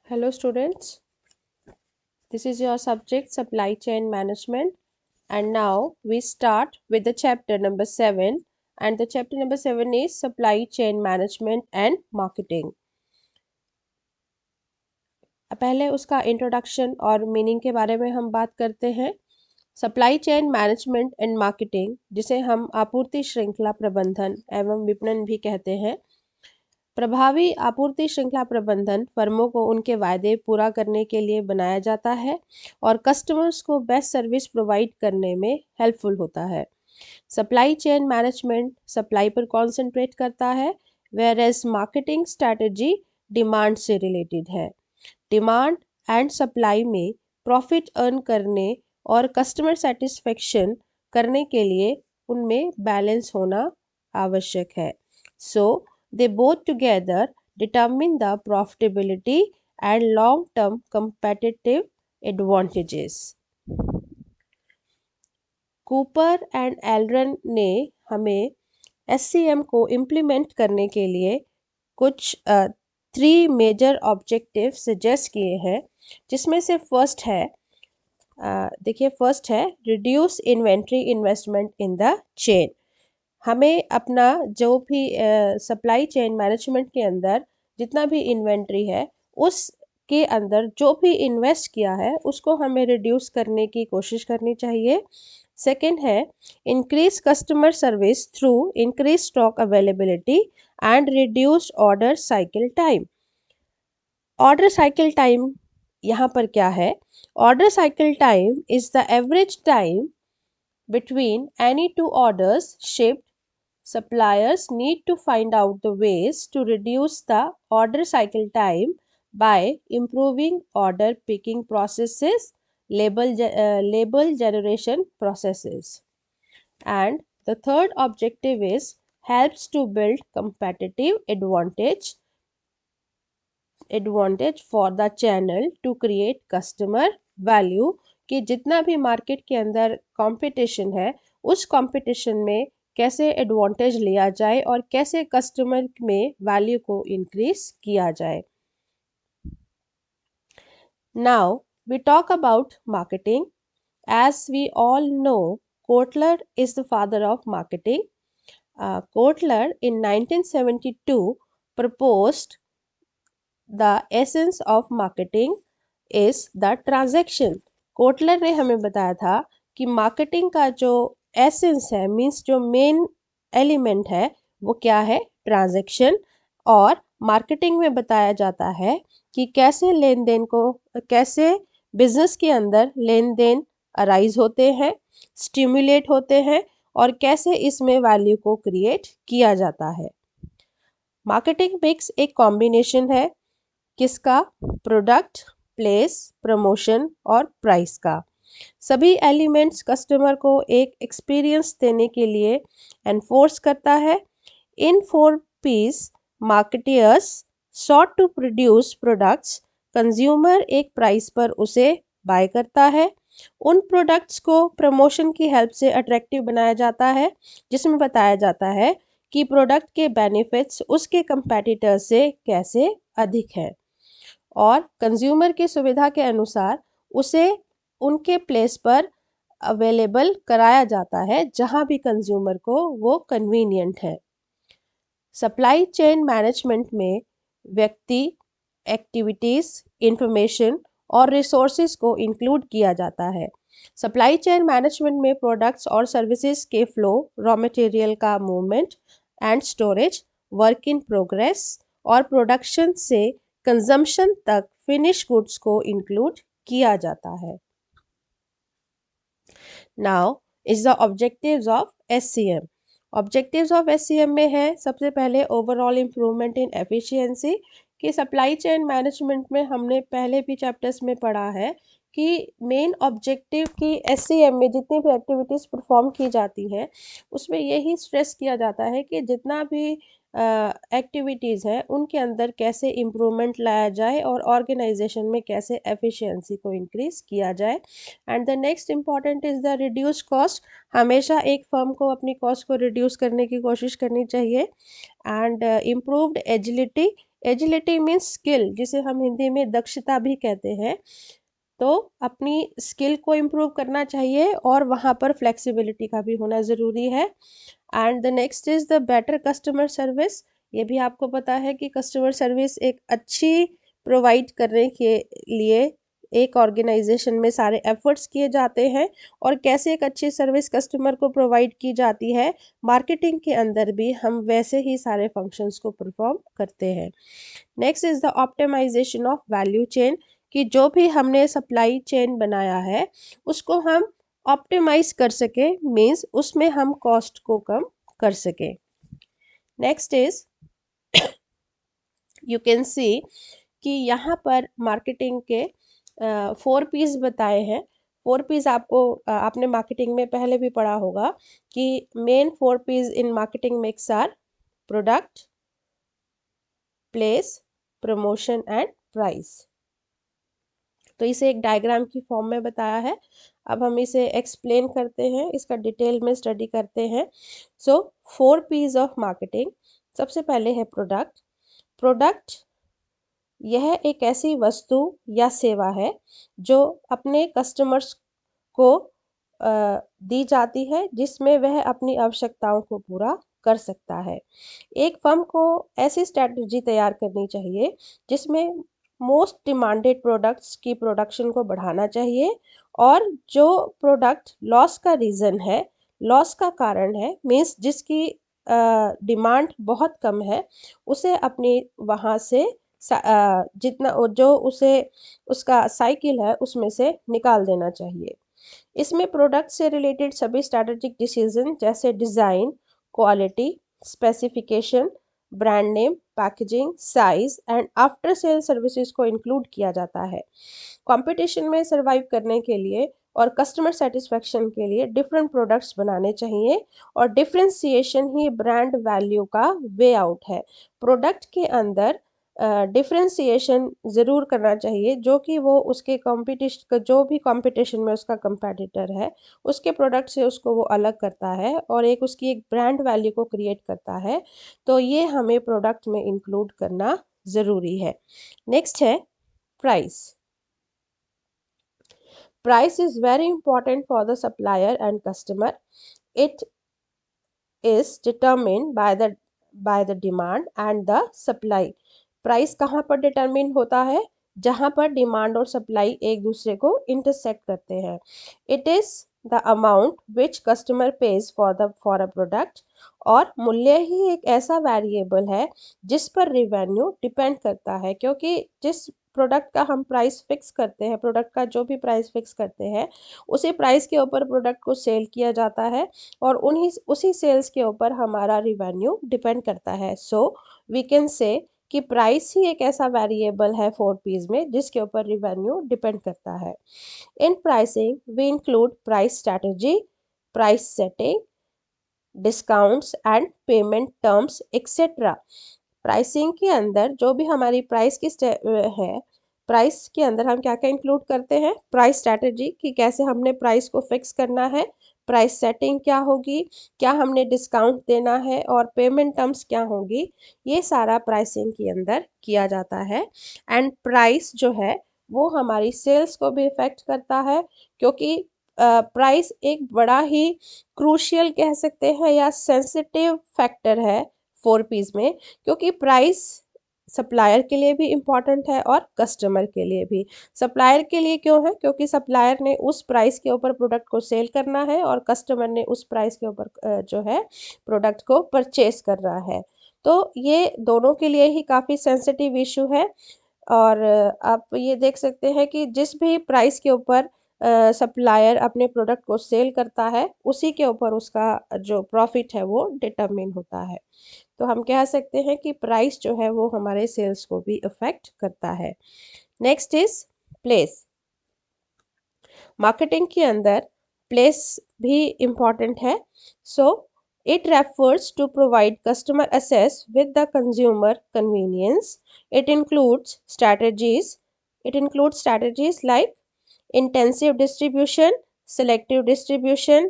Hello students, this is your subject supply chain management and now we start with the chapter number 7 and the chapter number 7 is supply chain management and marketing. पहले उसका introduction और meaning के बारे में हम बात करते हैं। Supply chain management and marketing, जिसे हम आपूर्ति श्रृंखला प्रबंधन एवं विपणन भी कहते हैं, प्रभावी आपूर्ति श्रृंखला प्रबंधन फर्मों को उनके वायदे पूरा करने के लिए बनाया जाता है और कस्टमर्स को बेस्ट सर्विस प्रोवाइड करने में हेल्पफुल होता है। सप्लाई चेन मैनेजमेंट सप्लाई पर कॉन्सेंट्रेट करता है, whereas marketing strategy demand से रिलेटेड है। डिमांड एंड सप्लाई में प्रॉफिट अर्न करने और कस्टमर सेटिस्फेक्शन करने के लिए उनमें बैलेंस होना आवश्यक है। सो they both together determine the profitability and long-term competitive advantages. Cooper and Ellram ने हमें SCM को इम्प्लीमेंट करने के लिए कुछ 3 मेजर ऑब्जेक्टिव सजेस्ट किए हैं, जिसमें से फर्स्ट है reduce inventory investment in the chain. हमें अपना जो भी सप्लाई चेन मैनेजमेंट के अंदर जितना भी इन्वेंट्री है उसके अंदर जो भी इन्वेस्ट किया है उसको हमें रिड्यूस करने की कोशिश करनी चाहिए। सेकंड है increase customer service through increase stock availability and reduce order cycle time. Order cycle time यहाँ पर क्या है? Order cycle time is the average time between any two orders shipped. Suppliers need to find out the ways to reduce the order cycle time by improving order picking processes, label generation processes. And the third objective is helps to build competitive advantage for the channel to create customer value, कि जितना भी market के अंदर competition है उस competition में कैसे advantage लिया जाए और कैसे कस्टमर में वैल्यू को इंक्रीज किया जाए। Now we talk about marketing. As we all know, Kotler is the father of marketing. Kotler in 1972 proposed the essence of marketing is the transaction. Kotler ने हमें बताया था कि मार्केटिंग का जो एसेंस है, मींस जो मेन एलिमेंट है, वो क्या है? ट्रांजैक्शन। और मार्केटिंग में बताया जाता है कि कैसे लेन देन को, कैसे बिजनेस के अंदर लेन देन अराइज होते हैं, स्टिमुलेट होते हैं और कैसे इसमें वैल्यू को क्रिएट किया जाता है। मार्केटिंग मिक्स एक कॉम्बिनेशन है किसका? प्रोडक्ट, प्लेस, प्रमोशन और प्राइस का। सभी एलिमेंट्स कस्टमर को एक एक्सपीरियंस देने के लिए एनफोर्स करता है। In 4 P's marketers sought to produce products. Consumer एक प्राइस पर उसे बाय करता है। उन प्रोडक्ट्स को प्रमोशन की हेल्प से अट्रैक्टिव बनाया जाता है, जिसमें बताया जाता है कि प्रोडक्ट के बेनिफिट्स उसके कंपैटिटर से कैसे अधिक है और कंज्यूमर की सुविधा के अनुसार उसे उनके प्लेस पर अवेलेबल कराया जाता है जहां भी कंज्यूमर को वो कन्वीनियंट है। सप्लाई चेन मैनेजमेंट में व्यक्ति, एक्टिविटीज़, इंफॉर्मेशन और रिसोर्सेज को इंक्लूड किया जाता है। सप्लाई चेन मैनेजमेंट में प्रोडक्ट्स और सर्विसेज के फ्लो, रॉ मटेरियल का movement and storage, work in progress और प्रोडक्शन से कंजम्पशन तक फिनिश गुड्स को इंक्लूड किया जाता है। Now is the objectives of SCM। Objectives of SCM में है सबसे पहले ओवरऑल इम्प्रूवमेंट इन एफिशिएंसी, कि सप्लाई चेन मैनेजमेंट में हमने पहले भी चैप्टर्स में पढ़ा है कि मेन ऑब्जेक्टिव की SCM में जितनी भी एक्टिविटीज़ परफॉर्म की जाती हैं उसमें यही स्ट्रेस किया जाता है कि जितना भी एक्टिविटीज़ हैं उनके अंदर कैसे इम्प्रूवमेंट लाया जाए और ऑर्गेनाइजेशन में कैसे एफिशिएंसी को इंक्रीज़ किया जाए। And the next important is the reduce cost. हमेशा एक फर्म को अपनी कॉस्ट को रिड्यूस करने की कोशिश करनी चाहिए। And improved agility agility means skill, जिसे हम हिंदी में दक्षता भी कहते हैं। तो अपनी स्किल को इम्प्रूव करना चाहिए और वहाँ पर फ्लेक्सिबिलिटी का भी होना ज़रूरी है। And the next is the better customer service. ये भी आपको पता है कि कस्टमर सर्विस एक अच्छी प्रोवाइड करने के लिए एक ऑर्गेनाइजेशन में सारे एफर्ट्स किए जाते हैं। और कैसे एक अच्छी सर्विस कस्टमर को प्रोवाइड की जाती है, मार्केटिंग के अंदर भी हम वैसे ही सारे फंक्शंस को परफॉर्म करते हैं। Next is the optimisation of value chain, कि जो भी हमने सप्लाई चेन बनाया है उसको हम ऑप्टिमाइज कर सके, मीन्स उसमें हम कॉस्ट को कम कर सके। Next is you can see कि यहाँ पर मार्केटिंग के 4 P's बताए हैं। 4 P's आपने मार्केटिंग में पहले भी पढ़ा होगा कि main 4 P's in marketing mix are product, place, promotion and price. तो इसे एक डायग्राम की फॉर्म में बताया है। अब हम इसे एक्सप्लेन करते हैं, इसका डिटेल में स्टडी करते हैं। सो 4 P's ऑफ मार्केटिंग। सबसे पहले है प्रोडक्ट। प्रोडक्ट यह एक ऐसी वस्तु या सेवा है जो अपने कस्टमर्स को दी जाती है, जिसमें वह अपनी आवश्यकताओं को पूरा कर सकता है। एक फर्म को ऐसी स्ट्रैटेजी तैयार करनी चाहिए जिसमें मोस्ट डिमांडेड प्रोडक्ट्स की प्रोडक्शन को बढ़ाना चाहिए, और जो प्रोडक्ट लॉस का रीज़न है, लॉस का कारण है, मीन्स जिसकी डिमांड बहुत कम है, उसे अपनी वहाँ से जितना जो उसे उसका साइकिल है उसमें से निकाल देना चाहिए। इसमें प्रोडक्ट से रिलेटेड सभी स्ट्रैटेजिक डिसीजन जैसे design, quality, specification, brand name, packaging, size and after sale services को इंक्लूड किया जाता है। कंपटीशन में सरवाइव करने के लिए और कस्टमर सेटिस्फेक्शन के लिए डिफरेंट प्रोडक्ट्स बनाने चाहिए, और डिफ्रेंसिएशन ही ब्रांड वैल्यू का वे आउट है। प्रोडक्ट के अंदर डिफ्रेंसिएशन ज़रूर करना चाहिए, जो कि वो उसके कॉम्पिटिशन, जो भी कंपटीशन में उसका कंपेटिटर है उसके प्रोडक्ट से उसको वो अलग करता है और एक उसकी एक ब्रांड वैल्यू को क्रिएट करता है। तो ये हमें प्रोडक्ट में इंक्लूड करना ज़रूरी है। नेक्स्ट है price. Price is very important for the supplier and customer. It is determined by the demand and the supply. Price कहाँ पर डिटरमिन होता है? जहाँ पर डिमांड और सप्लाई एक दूसरे को इंटरसेक्ट करते हैं। It is the amount which customer page for a product. और मूल्य ही एक ऐसा वेरिएबल है जिस पर रिवेन्यू डिपेंड करता है, क्योंकि जिस प्रोडक्ट का हम प्राइस फिक्स करते हैं, प्रोडक्ट का जो भी प्राइस फिक्स करते हैं, उसी प्राइस के ऊपर प्रोडक्ट को सेल किया जाता है, और उसी सेल्स के ऊपर हमारा रिवेन्यू डिपेंड करता है। सो वी कैन से कि प्राइस ही एक ऐसा वेरिएबल है 4 P's में जिसके ऊपर रिवेन्यू डिपेंड करता है। In pricing we include price strategy, price setting, discounts and payment terms etcetera. Pricing के अंदर जो भी हमारी प्राइस की है, प्राइस के अंदर हम क्या क्या इंक्लूड करते हैं? प्राइस स्ट्रैटेजी, कि कैसे हमने प्राइस को फिक्स करना है, प्राइस सेटिंग क्या होगी, क्या हमने डिस्काउंट देना है, और पेमेंट टर्म्स क्या होंगी, ये सारा प्राइसिंग के अंदर किया जाता है। एंड प्राइस जो है वो हमारी सेल्स को भी इफ़ेक्ट करता है, क्योंकि प्राइस एक बड़ा ही क्रूशियल कह सकते हैं या सेंसिटिव फैक्टर है 4 P's में, क्योंकि प्राइस सप्लायर के लिए भी इम्पॉर्टेंट है और कस्टमर के लिए भी। सप्लायर के लिए क्यों है? क्योंकि सप्लायर ने उस प्राइस के ऊपर प्रोडक्ट को सेल करना है और कस्टमर ने उस प्राइस के ऊपर जो है प्रोडक्ट को परचेस करना है। तो ये दोनों के लिए ही काफ़ी सेंसिटिव इशू है। और आप ये देख सकते हैं कि जिस भी प्राइस के ऊपर सप्लायर अपने प्रोडक्ट को सेल करता है, उसी के ऊपर उसका जो प्रॉफिट है वो डिटरमिन होता है। तो हम कह सकते हैं कि प्राइस जो है वो हमारे सेल्स को भी अफेक्ट करता है। Next is place. मार्केटिंग के अंदर प्लेस भी इम्पॉर्टेंट है। So it refers to provide customer access with the consumer convenience. It includes strategies. It includes strategies like intensive distribution, selective distribution,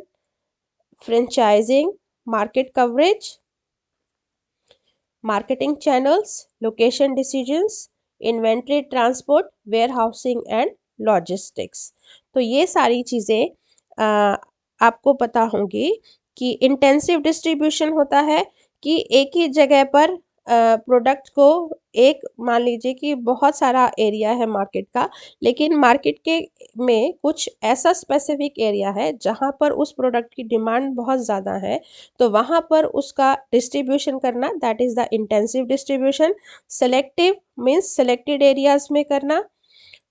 franchising, market coverage. Marketing channels, location decisions, inventory transport, warehousing and logistics. तो ये सारी चीज़ें आपको पता होंगी कि intensive distribution होता है कि एक ही जगह पर प्रोडक्ट को, एक मान लीजिए कि बहुत सारा एरिया है मार्केट का, लेकिन मार्केट के में कुछ ऐसा स्पेसिफिक एरिया है जहाँ पर उस प्रोडक्ट की डिमांड बहुत ज़्यादा है, तो वहाँ पर उसका डिस्ट्रीब्यूशन करना, that is the intensive distribution. Selective means selected areas में करना।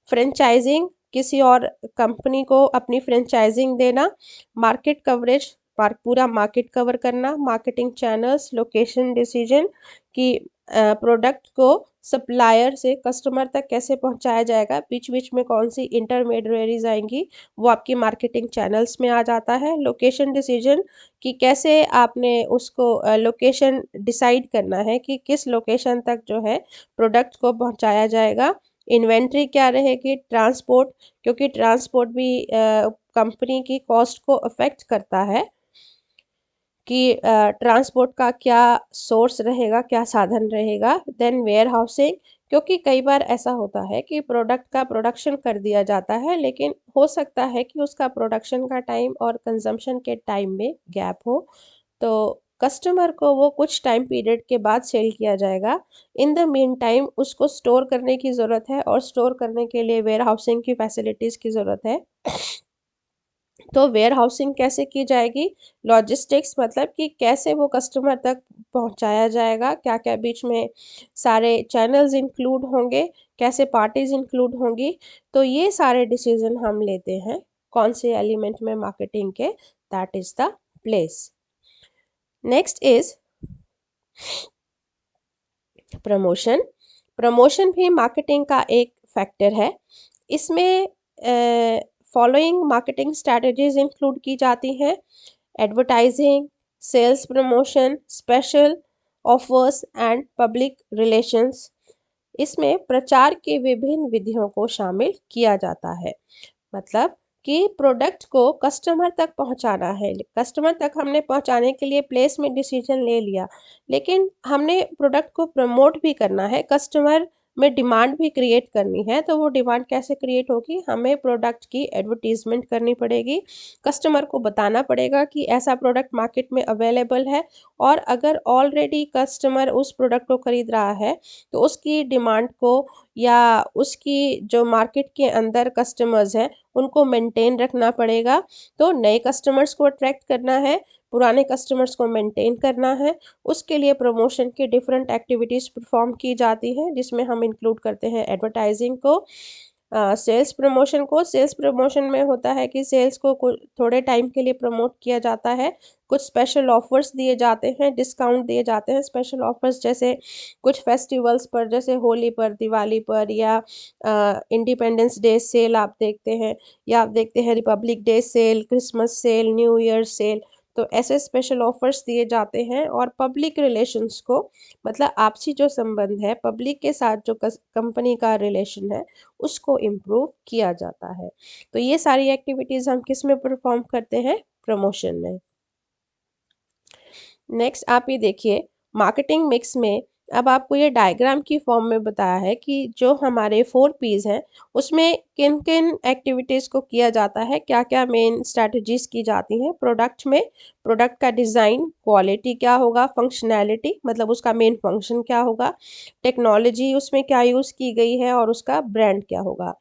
फ्रेंचाइजिंग, किसी और कंपनी को अपनी फ्रेंचाइजिंग देना। मार्केट कवरेज, पूरा मार्केट कवर करना। मार्केटिंग चैनल्स, लोकेशन डिसीजन कि प्रोडक्ट को सप्लायर से कस्टमर तक कैसे पहुंचाया जाएगा, बीच बीच में कौन सी इंटरमीडियरीज आएंगी, वो आपकी मार्केटिंग चैनल्स में आ जाता है। लोकेशन डिसीजन कि कैसे आपने उसको लोकेशन डिसाइड करना है कि किस लोकेशन तक जो है प्रोडक्ट को पहुंचाया जाएगा। इन्वेंट्री क्या रहेगी, ट्रांसपोर्ट, क्योंकि ट्रांसपोर्ट भी कंपनी की कॉस्ट को अफेक्ट करता है कि ट्रांसपोर्ट का क्या सोर्स रहेगा, क्या साधन रहेगा। देन वेयर हाउसिंग, क्योंकि कई बार ऐसा होता है कि प्रोडक्ट का प्रोडक्शन कर दिया जाता है, लेकिन हो सकता है कि उसका प्रोडक्शन का टाइम और कंजम्पशन के टाइम में गैप हो, तो कस्टमर को वो कुछ टाइम पीरियड के बाद सेल किया जाएगा। इन द मीन टाइम उसको स्टोर करने की ज़रूरत है, और स्टोर करने के लिए वेयर हाउसिंग की फैसिलिटीज़ की ज़रूरत है। तो वेयर हाउसिंग कैसे की जाएगी, लॉजिस्टिक्स मतलब कि कैसे वो कस्टमर तक पहुंचाया जाएगा, क्या क्या बीच में सारे चैनल्स इंक्लूड होंगे, कैसे पार्टीज इंक्लूड होंगी। तो ये सारे डिसीजन हम लेते हैं कौन से एलिमेंट में मार्केटिंग के, that is the place. Next is promotion. Promotion भी मार्केटिंग का एक फैक्टर है। इसमें फॉलोइंग मार्केटिंग स्ट्रैटेजीज इंक्लूड की जाती हैं: advertising, sales promotion, special offers and public relations. इसमें प्रचार की विभिन्न विधियों को शामिल किया जाता है। मतलब कि प्रोडक्ट को कस्टमर तक पहुंचाना है, कस्टमर तक हमने पहुंचाने के लिए प्लेस में डिसीजन ले लिया, लेकिन हमने प्रोडक्ट को प्रमोट भी करना है, कस्टमर में डिमांड भी क्रिएट करनी है। तो वो डिमांड कैसे क्रिएट होगी, हमें प्रोडक्ट की एडवर्टीजमेंट करनी पड़ेगी, कस्टमर को बताना पड़ेगा कि ऐसा प्रोडक्ट मार्केट में अवेलेबल है, और अगर ऑलरेडी कस्टमर उस प्रोडक्ट को खरीद रहा है तो उसकी डिमांड को, या उसकी जो मार्केट के अंदर कस्टमर्स हैं उनको मेंटेन रखना पड़ेगा। तो नए कस्टमर्स को अट्रैक्ट करना है, पुराने कस्टमर्स को मेंटेन करना है, उसके लिए प्रमोशन की डिफरेंट एक्टिविटीज़ परफॉर्म की जाती हैं, जिसमें हम इंक्लूड करते हैं एडवर्टाइजिंग को, सेल्स प्रमोशन को। सेल्स प्रमोशन में होता है कि सेल्स को थोड़े टाइम के लिए प्रमोट किया जाता है, कुछ स्पेशल ऑफर्स दिए जाते हैं, डिस्काउंट दिए जाते हैं। स्पेशल ऑफर्स जैसे कुछ फेस्टिवल्स पर, जैसे होली पर, दिवाली पर, या इंडिपेंडेंस डे सेल आप देखते हैं, या आप देखते हैं Republic Day sale, Christmas sale, New Year sale. तो ऐसे स्पेशल ऑफर्स दिए जाते हैं, और पब्लिक रिलेशंस को, मतलब आपसी जो संबंध है पब्लिक के साथ, जो कंपनी का रिलेशन है, उसको इम्प्रूव किया जाता है। तो ये सारी एक्टिविटीज़ हम किस में परफॉर्म करते हैं, प्रमोशन में। नेक्स्ट आप ये देखिए, मार्केटिंग मिक्स में अब आपको ये डायग्राम की फॉर्म में बताया है कि जो हमारे 4 P's हैं उसमें किन किन एक्टिविटीज़ को किया जाता है, क्या क्या मेन स्ट्रैटेजीज की जाती हैं। प्रोडक्ट में, प्रोडक्ट का डिज़ाइन, क्वालिटी क्या होगा, फंक्शनैलिटी मतलब उसका मेन फंक्शन क्या होगा, टेक्नोलॉजी उसमें क्या यूज़ की गई है, और उसका ब्रांड क्या होगा।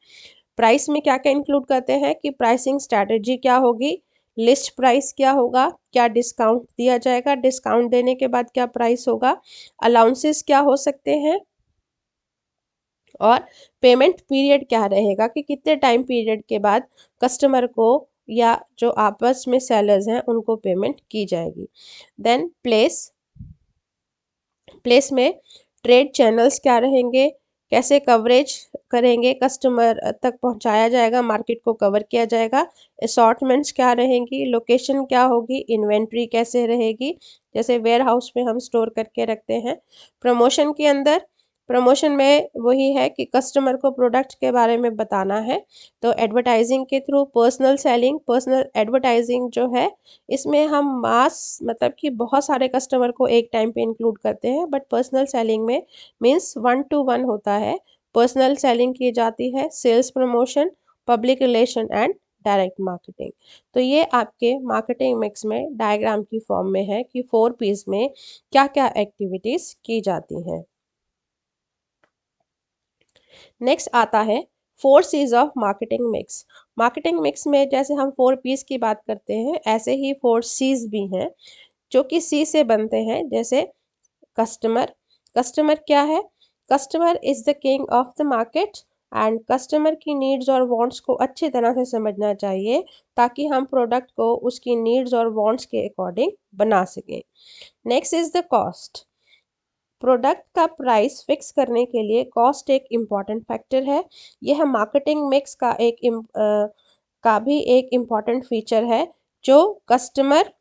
प्राइस में क्या क्या इंक्लूड करते हैं कि प्राइसिंग स्ट्रैटेजी क्या होगी, लिस्ट प्राइस क्या होगा, क्या डिस्काउंट दिया जाएगा, डिस्काउंट देने के बाद क्या प्राइस होगा, अलाउंसेस क्या हो सकते हैं, और पेमेंट पीरियड क्या रहेगा कि कितने टाइम पीरियड के बाद कस्टमर को, या जो आपस में सेलर्स हैं उनको पेमेंट की जाएगी। देन प्लेस, प्लेस में ट्रेड चैनल्स क्या रहेंगे, कैसे कवरेज करेंगे, कस्टमर तक पहुंचाया जाएगा, मार्केट को कवर किया जाएगा। असॉर्टमेंट्स क्या रहेंगी, लोकेशन क्या होगी, इन्वेंट्री कैसे रहेगी, जैसे वेयर हाउस में हम स्टोर करके रखते हैं। प्रमोशन के अंदर प्रमोशन में वही है कि कस्टमर को प्रोडक्ट के बारे में बताना है। तो एडवर्टाइजिंग के through personal selling, personal advertising जो है इसमें हम मास मतलब कि बहुत सारे कस्टमर को एक टाइम पे इंक्लूड करते हैं, बट पर्सनल सेलिंग में मीन्स 1 to 1 होता है। पर्सनल सेलिंग की जाती है, sales promotion, public relation and direct marketing. तो ये आपके मार्केटिंग मिक्स में डायग्राम की फॉर्म में है कि 4 P's में क्या क्या एक्टिविटीज की जाती हैं। नेक्स्ट आता है 4 C's of marketing mix. Marketing mix में जैसे हम 4 P's की बात करते हैं, ऐसे ही 4 C's भी हैं जो कि C से बनते हैं। जैसे कस्टमर, कस्टमर क्या है? Customer is the king of the market and customer की नीड्स और वांट्स को अच्छी तरह से समझना चाहिए ताकि हम प्रोडक्ट को उसकी नीड्स और वांट्स के अकॉर्डिंग बना सकें। Next is the cost. Product का प्राइस फिक्स करने के लिए कॉस्ट एक इम्पॉर्टेंट फैक्टर है। यह मार्केटिंग मिक्स का का भी एक इम्पॉर्टेंट फीचर है जो कस्टमर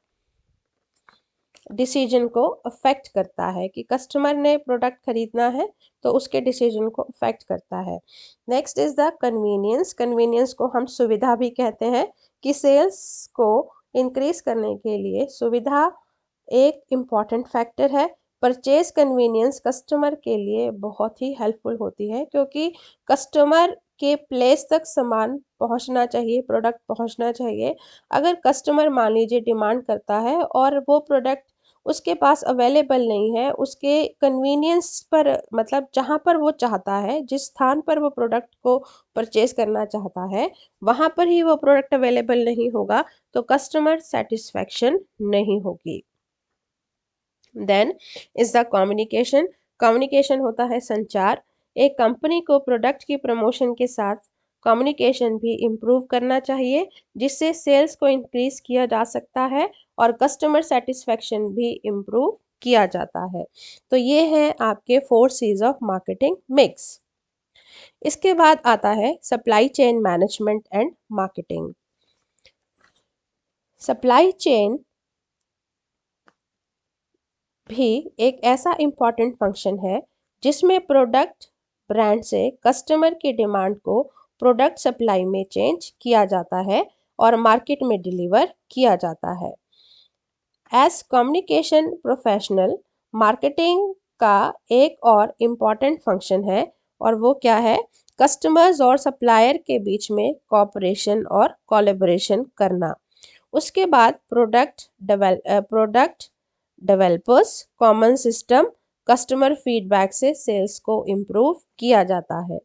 डिसीजन को अफेक्ट करता है कि कस्टमर ने प्रोडक्ट खरीदना है तो उसके डिसीजन को अफेक्ट करता है। Next is the convenience. Convenience को हम सुविधा भी कहते हैं कि सेल्स को इंक्रीज करने के लिए सुविधा एक इम्पॉर्टेंट फैक्टर है। परचेज कन्वीनियंस कस्टमर के लिए बहुत ही हेल्पफुल होती है क्योंकि कस्टमर के प्लेस तक सामान पहुंचना चाहिए, प्रोडक्ट पहुंचना चाहिए। अगर कस्टमर मान लीजिए डिमांड करता है और वो प्रोडक्ट उसके पास अवेलेबल नहीं है, उसके कन्वीनियंस पर मतलब जहाँ पर वो चाहता है, जिस स्थान पर वो प्रोडक्ट को परचेज करना चाहता है, वहाँ पर ही वो प्रोडक्ट अवेलेबल नहीं होगा तो कस्टमर सेटिस्फैक्शन नहीं होगी। Then is the communication. Communication होता है संचार। एक कंपनी को प्रोडक्ट की प्रमोशन के साथ कम्युनिकेशन भी इम्प्रूव करना चाहिए जिससे सेल्स को इंक्रीज किया जा सकता है और कस्टमर सेटिस्फैक्शन भी इम्प्रूव किया जाता है। तो ये हैं आपके 4 C's ऑफ मार्केटिंग मिक्स। इसके बाद आता है supply chain management and marketing. Supply chain भी एक ऐसा इम्पॉर्टेंट फंक्शन है जिसमें प्रोडक्ट ब्रांड से कस्टमर की डिमांड को प्रोडक्ट सप्लाई में चेंज किया जाता है और मार्केट में डिलीवर किया जाता है। एज कम्युनिकेशन प्रोफेशनल, मार्केटिंग का एक और इम्पॉर्टेंट फंक्शन है और वो क्या है? कस्टमर्स और सप्लायर के बीच में कॉपरेशन और कोलैबोरेशन करना। उसके बाद product developers, common system, customer feedback से सेल्स को इम्प्रूव किया जाता है।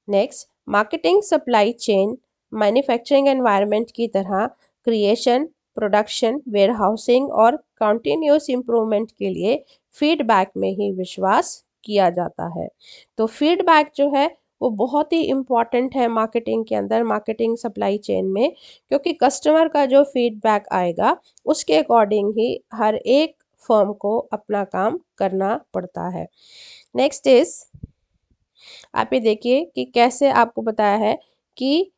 Next, marketing supply chain manufacturing environment की तरह क्रिएशन, प्रोडक्शन, वेयरहाउसिंग और कंटिन्यूस इम्प्रूवमेंट के लिए फीडबैक में ही विश्वास किया जाता है। तो फीडबैक जो है वो बहुत ही इम्पॉर्टेंट है मार्केटिंग के अंदर, मार्केटिंग सप्लाई चेन में, क्योंकि कस्टमर का जो फीडबैक आएगा उसके अकॉर्डिंग ही हर एक फर्म को अपना काम करना पड़ता है। नेक्स्ट इज, आप ये देखिए कि कैसे आपको बताया है कि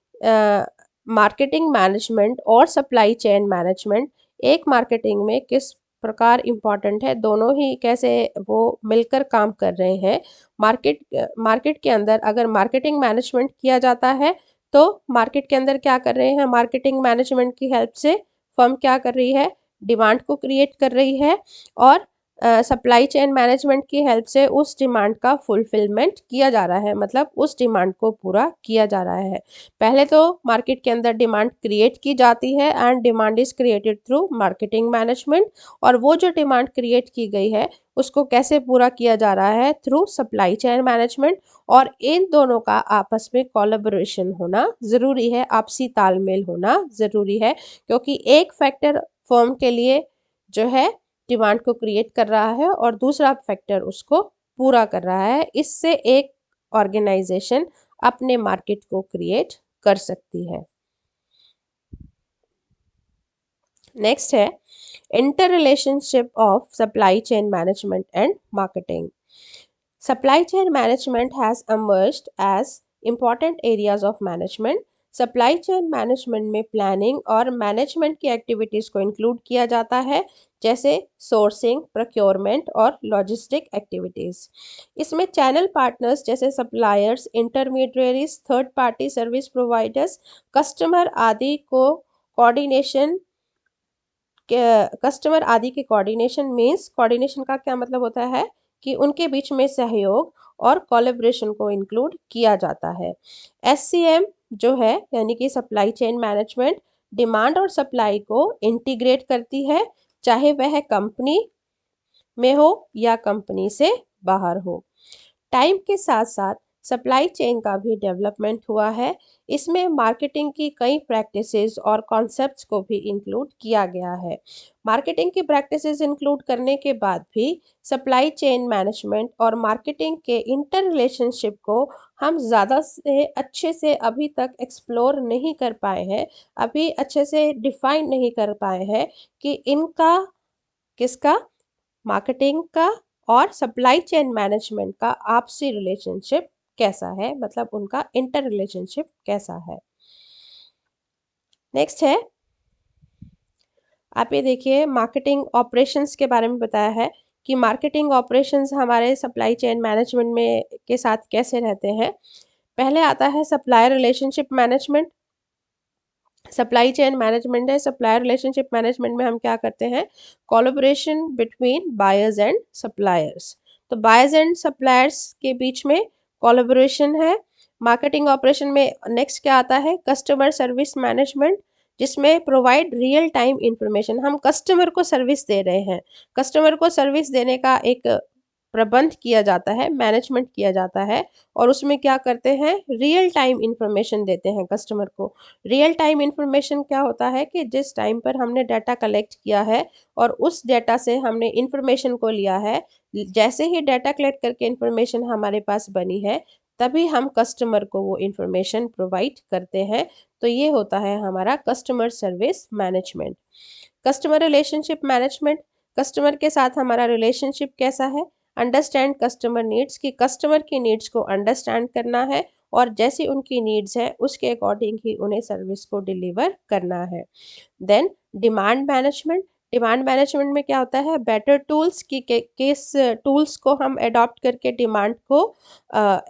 मार्केटिंग मैनेजमेंट और सप्लाई चेन मैनेजमेंट एक मार्केटिंग में किस प्रकार इम्पॉर्टेंट है, दोनों ही कैसे वो मिलकर काम कर रहे हैं। मार्केट के अंदर अगर मार्केटिंग मैनेजमेंट किया जाता है तो मार्केट के अंदर क्या कर रहे हैं? मार्केटिंग मैनेजमेंट की हेल्प से फर्म क्या कर रही है? डिमांड को क्रिएट कर रही है और सप्लाई चेन मैनेजमेंट की हेल्प से उस डिमांड का फुलफिलमेंट किया जा रहा है, मतलब उस डिमांड को पूरा किया जा रहा है। पहले तो मार्केट के अंदर डिमांड क्रिएट की जाती है and demand is created through marketing management, और वो जो डिमांड क्रिएट की गई है उसको कैसे पूरा किया जा रहा है? Through supply chain management. और इन दोनों का आपस में कोलैबोरेशन होना ज़रूरी है, आपसी तालमेल होना ज़रूरी है, क्योंकि एक फैक्टर फर्म के लिए जो है डिमांड को क्रिएट कर रहा है और दूसरा फैक्टर उसको पूरा कर रहा है। इससे एक ऑर्गेनाइजेशन अपने मार्केट को क्रिएट कर सकती है। नेक्स्ट है inter relationship of supply chain management and marketing. Supply chain management has emerged as important areas of management. Supply chain management में प्लानिंग और मैनेजमेंट की एक्टिविटीज़ को इंक्लूड किया जाता है, जैसे सोर्सिंग, प्रोक्योरमेंट और लॉजिस्टिक एक्टिविटीज़। इसमें चैनल पार्टनर्स जैसे suppliers, intermediaries, third party service providers, customer आदि को कोऑर्डिनेशन कस्टमर आदि के कोऑर्डिनेशन मीन्स कोऑर्डिनेशन का क्या मतलब होता है कि उनके बीच में सहयोग और कोलैबोरेशन को इंक्लूड किया जाता है। एससीएम जो है यानी कि सप्लाई चेन मैनेजमेंट डिमांड और सप्लाई को इंटीग्रेट करती है, चाहे वह कंपनी में हो या कंपनी से बाहर हो। टाइम के साथ साथ सप्लाई चेन का भी डेवलपमेंट हुआ है। इसमें मार्केटिंग की कई प्रैक्टिसेस और कॉन्सेप्ट्स को भी इंक्लूड किया गया है। मार्केटिंग की प्रैक्टिसेस इंक्लूड करने के बाद भी सप्लाई चेन मैनेजमेंट और मार्केटिंग के इंटर रिलेशनशिप को हम ज़्यादा से अच्छे से अभी तक एक्सप्लोर नहीं कर पाए हैं, अभी अच्छे से डिफाइन नहीं कर पाए हैं कि इनका किसका मार्केटिंग का और सप्लाई चेन मैनेजमेंट का आपसी रिलेशनशिप कैसा है, मतलब उनका इंटर रिलेशनशिप कैसा है। नेक्स्ट है, आप ये देखिए मार्केटिंग ऑपरेशंस के बारे में बताया है कि मार्केटिंग ऑपरेशंस हमारे सप्लाई चेन मैनेजमेंट में के साथ कैसे रहते हैं। पहले आता है supplier relationship management. Supply chain management है, सप्लायर रिलेशनशिप मैनेजमेंट में हम क्या करते हैं, collaboration between buyers and suppliers. तो बायर्स एंड सप्लायर्स के बीच में कोलैबोरेशन है। मार्केटिंग ऑपरेशन में नेक्स्ट क्या आता है, कस्टमर सर्विस मैनेजमेंट, जिसमें प्रोवाइड रियल टाइम इंफॉर्मेशन। हम कस्टमर को सर्विस दे रहे हैं, कस्टमर को सर्विस देने का एक प्रबंध किया जाता है, मैनेजमेंट किया जाता है, और उसमें क्या करते हैं, रियल टाइम इंफॉर्मेशन देते हैं कस्टमर को। रियल टाइम इंफॉर्मेशन क्या होता है कि जिस टाइम पर हमने डाटा कलेक्ट किया है और उस डाटा से हमने इंफॉर्मेशन को लिया है, जैसे ही डाटा कलेक्ट करके इंफॉर्मेशन हमारे पास बनी है, तभी हम कस्टमर को वो इंफॉर्मेशन प्रोवाइड करते हैं। तो ये होता है हमारा customer service management. Customer relationship management, customer के साथ हमारा रिलेशनशिप कैसा है, अंडरस्टैंड कस्टमर नीड्स, कि कस्टमर की नीड्स को अंडरस्टैंड करना है और जैसी उनकी नीड्स है उसके अकॉर्डिंग ही उन्हें सर्विस को डिलीवर करना है। Then demand management, demand management में क्या होता है, बेटर टूल्स की किस टूल्स को हम अडॉप्ट करके डिमांड को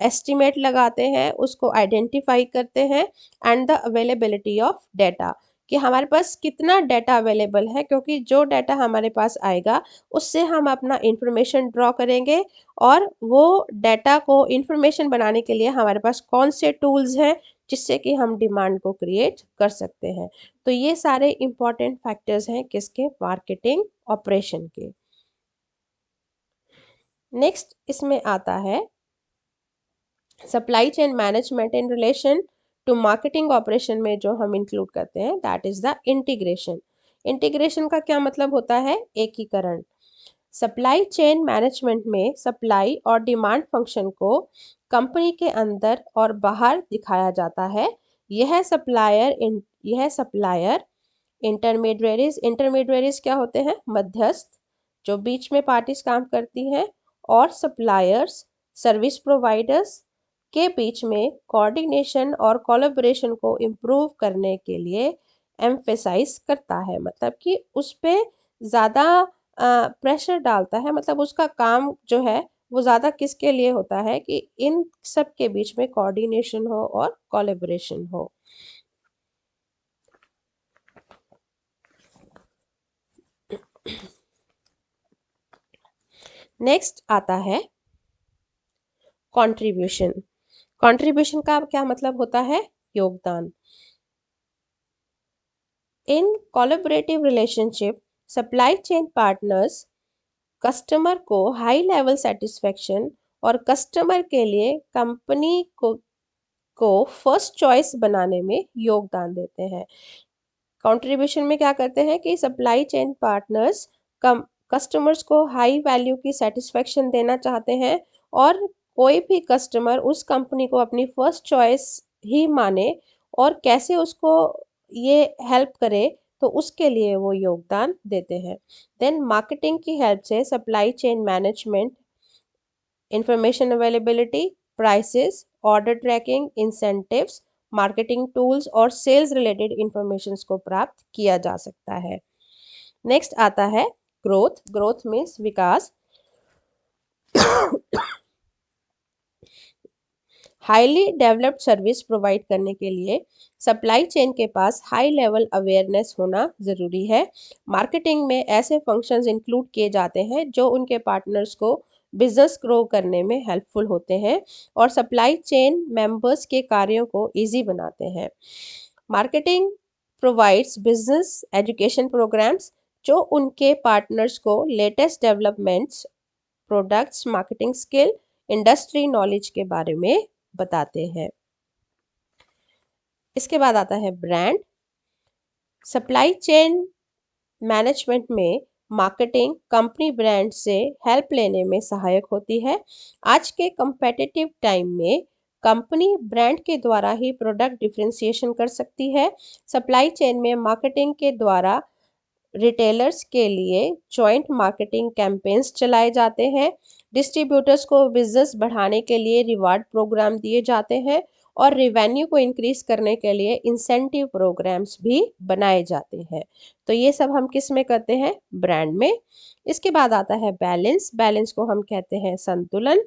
एस्टिमेट लगाते हैं, उसको आइडेंटिफाई करते हैं, and the availability of data, कि हमारे पास कितना डाटा अवेलेबल है, क्योंकि जो डाटा हमारे पास आएगा उससे हम अपना इंफॉर्मेशन ड्रॉ करेंगे, और वो डाटा को इंफॉर्मेशन बनाने के लिए हमारे पास कौन से टूल्स हैं जिससे कि हम डिमांड को क्रिएट कर सकते हैं। तो ये सारे इंपॉर्टेंट फैक्टर्स हैं किसके, मार्केटिंग ऑपरेशन के। नेक्स्ट इसमें आता है supply chain management in relation to marketing operation में जो हम इंक्लूड करते हैं, that is the integration. Integration का क्या मतलब होता है, एकीकरण। सप्लाई चेन मैनेजमेंट में सप्लाई और डिमांड फंक्शन को कंपनी के अंदर और बाहर दिखाया जाता है। यह सप्लायर इंटरमीडियरीज, इंटरमीडियरीज क्या होते हैं, मध्यस्थ, जो बीच में पार्टीज काम करती हैं, और सप्लायर्स सर्विस प्रोवाइडर्स के बीच में कोऑर्डिनेशन और कोलैबोरेशन को इम्प्रूव करने के लिए एम्फेसाइज करता है, मतलब कि उस पे ज़्यादा प्रेशर डालता है, मतलब उसका काम जो है वो ज़्यादा किसके लिए होता है कि इन सब के बीच में कोऑर्डिनेशन हो और कोलैबोरेशन हो। नेक्स्ट आता है कंट्रीब्यूशन। कंट्रीब्यूशन का क्या मतलब होता है, योगदान। In collaborative relationship supply chain partners customer को हाई लेवल सेटिस्फेक्शन और कस्टमर के लिए कंपनी को फर्स्ट चॉइस बनाने में योगदान देते हैं। कंट्रीब्यूशन में क्या करते हैं कि सप्लाई चेन पार्टनर्स कम कस्टमर्स को हाई वैल्यू की सेटिस्फेक्शन देना चाहते हैं, और कोई भी कस्टमर उस कंपनी को अपनी फर्स्ट चॉइस ही माने, और कैसे उसको ये हेल्प करे, तो उसके लिए वो योगदान देते हैं। देन मार्केटिंग की हेल्प से supply chain management information availability, prices, order tracking, incentives, marketing tools और सेल्स रिलेटेड इंफॉर्मेशन को प्राप्त किया जा सकता है। नेक्स्ट आता है ग्रोथ। ग्रोथ मीन्स विकास। हाईली डेवलप्ड सर्विस प्रोवाइड करने के लिए सप्लाई चेन के पास हाई लेवल अवेयरनेस होना ज़रूरी है। मार्केटिंग में ऐसे फंक्शंस इंक्लूड किए जाते हैं जो उनके पार्टनर्स को बिजनेस ग्रो करने में हेल्पफुल होते हैं और सप्लाई चेन मेंबर्स के कार्यों को इजी बनाते हैं। Marketing provides business education programmes जो उनके पार्टनर्स को latest developments, products, marketing skill, industry knowledge के बारे में बताते हैं। इसके बाद आता है ब्रांड। सप्लाई चेन मैनेजमेंट में मार्केटिंग कंपनी ब्रांड से हेल्प लेने में सहायक होती है। आज के competitive टाइम में कंपनी ब्रांड के द्वारा ही प्रोडक्ट डिफरेंशिएशन कर सकती है। सप्लाई चेन में मार्केटिंग के द्वारा रिटेलर्स के लिए जॉइंट मार्केटिंग कैंपेन्स चलाए जाते हैं। डिस्ट्रीब्यूटर्स को बिजनेस बढ़ाने के लिए रिवार्ड प्रोग्राम दिए जाते हैं और रेवेन्यू को इंक्रीज करने के लिए इंसेंटिव प्रोग्राम्स भी बनाए जाते हैं। तो ये सब हम किस में करते हैं? ब्रांड में। इसके बाद आता है बैलेंस। बैलेंस को हम कहते हैं संतुलन।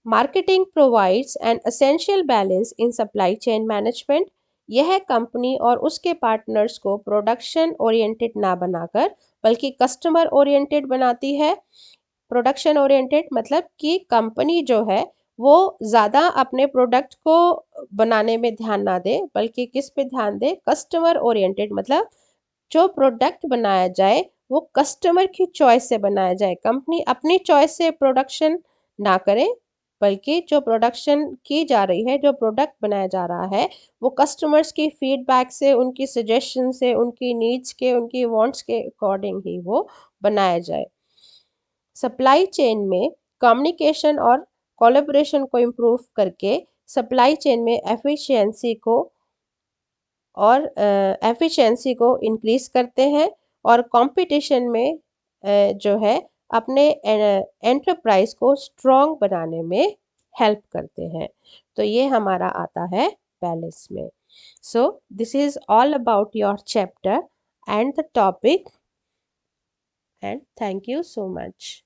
Marketing provides an essential balance in supply chain management. यह कंपनी और उसके पार्टनर्स को प्रोडक्शन ओरिएंटेड ना बनाकर बल्कि कस्टमर ओरिएंटेड बनाती है। प्रोडक्शन ओरिएंटेड मतलब कि कंपनी जो है वो ज़्यादा अपने प्रोडक्ट को बनाने में ध्यान ना दे बल्कि किस पे ध्यान दे? कस्टमर ओरिएंटेड मतलब जो प्रोडक्ट बनाया जाए वो कस्टमर की चॉइस से बनाया जाए। कंपनी अपनी चॉइस से प्रोडक्शन ना करे बल्कि जो प्रोडक्शन की जा रही है, जो प्रोडक्ट बनाया जा रहा है वो कस्टमर्स की फीडबैक से, उनकी सजेशन से, उनकी नीड्स के, उनकी वांट्स के अकॉर्डिंग ही वो बनाया जाए। सप्लाई चेन में कम्युनिकेशन और कोलैबोरेशन को इम्प्रूव करके सप्लाई चेन में एफिशिएंसी को इंक्रीज करते हैं और कंपटीशन में जो है अपने एंटरप्राइज को स्ट्रॉन्ग बनाने में हेल्प करते हैं। तो ये हमारा आता है बैलेंस में। So this is all about your chapter and the topic, and thank you so much.